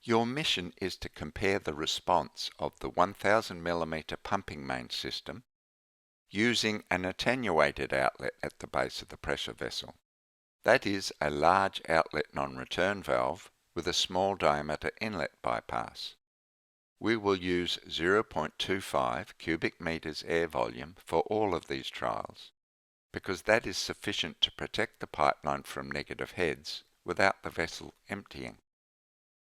Your mission is to compare the response of the 1000 mm pumping main system using an attenuated outlet at the base of the pressure vessel. That is a large outlet non-return valve with a small diameter inlet bypass. We will use 0.25 cubic meters air volume for all of these trials, because that is sufficient to protect the pipeline from negative heads without the vessel emptying.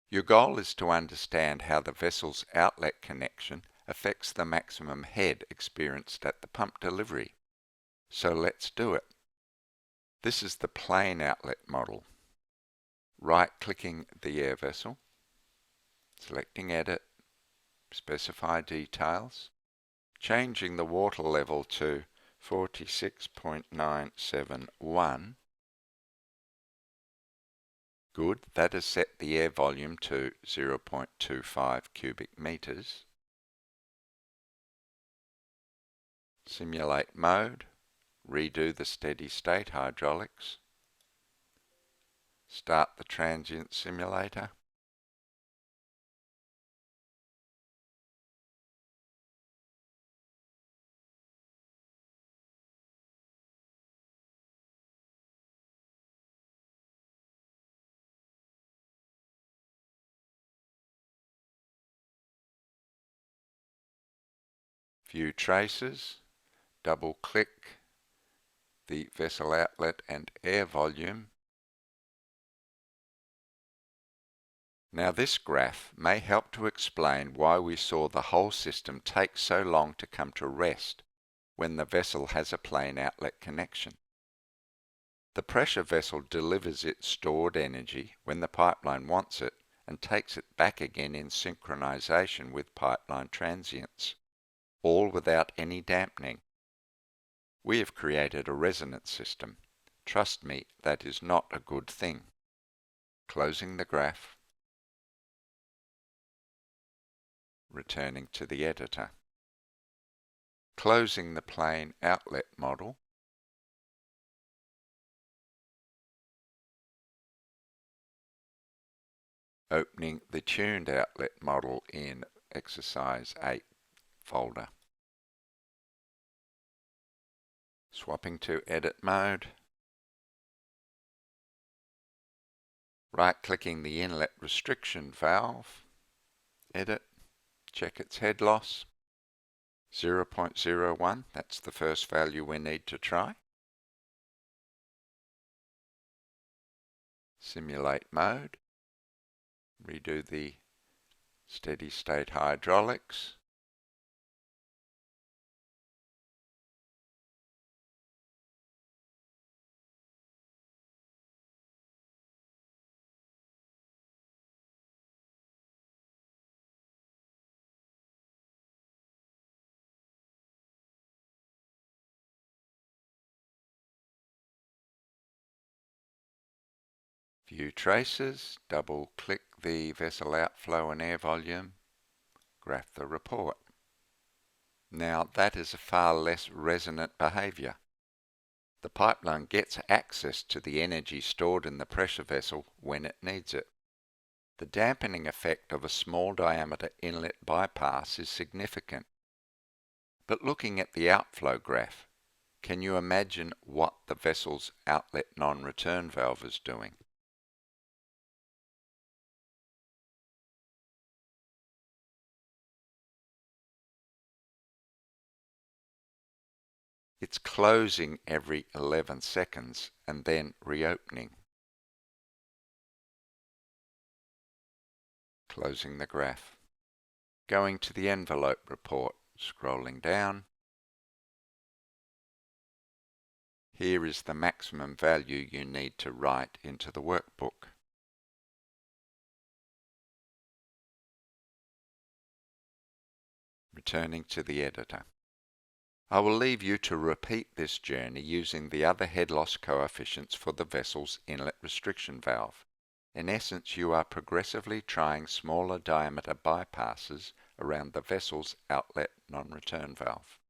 Your goal is to understand how the vessel's outlet connection affects the maximum head experienced at the pump delivery. So let's do it. This is the plain outlet model. Right-clicking the air vessel, selecting Edit, Specify Details, changing the water level to 46.971. Good, that has set the air volume to 0.25 cubic meters. Simulate mode, redo the steady state hydraulics, start the transient simulator, view traces, double click the vessel outlet and air volume. Now this graph may help to explain why we saw the whole system take so long to come to rest when the vessel has a plain outlet connection. The pressure vessel delivers its stored energy when the pipeline wants it and takes it back again in synchronization with pipeline transients, all without any dampening. We have created a resonance system. Trust me, that is not a good thing. Closing the graph, returning to the editor, closing the plain outlet model, opening the tuned outlet model in Exercise 8 folder, swapping to edit mode, right-clicking the inlet restriction valve, edit, check its head loss, 0.01, that's the first value we need to try. Simulate mode, redo the steady state hydraulics, view traces, double click the vessel outflow and air volume, graph the report. Now that is a far less resonant behavior. The pipeline gets access to the energy stored in the pressure vessel when it needs it. The dampening effect of a small diameter inlet bypass is significant. But looking at the outflow graph, can you imagine what the vessel's outlet non-return valve is doing? It's closing every 11 seconds and then reopening. Closing the graph. Going to the envelope report, scrolling down. Here is the maximum value you need to write into the workbook. Returning to the editor. I will leave you to repeat this journey using the other head loss coefficients for the vessel's inlet restriction valve. In essence, you are progressively trying smaller diameter bypasses around the vessel's outlet non-return valve.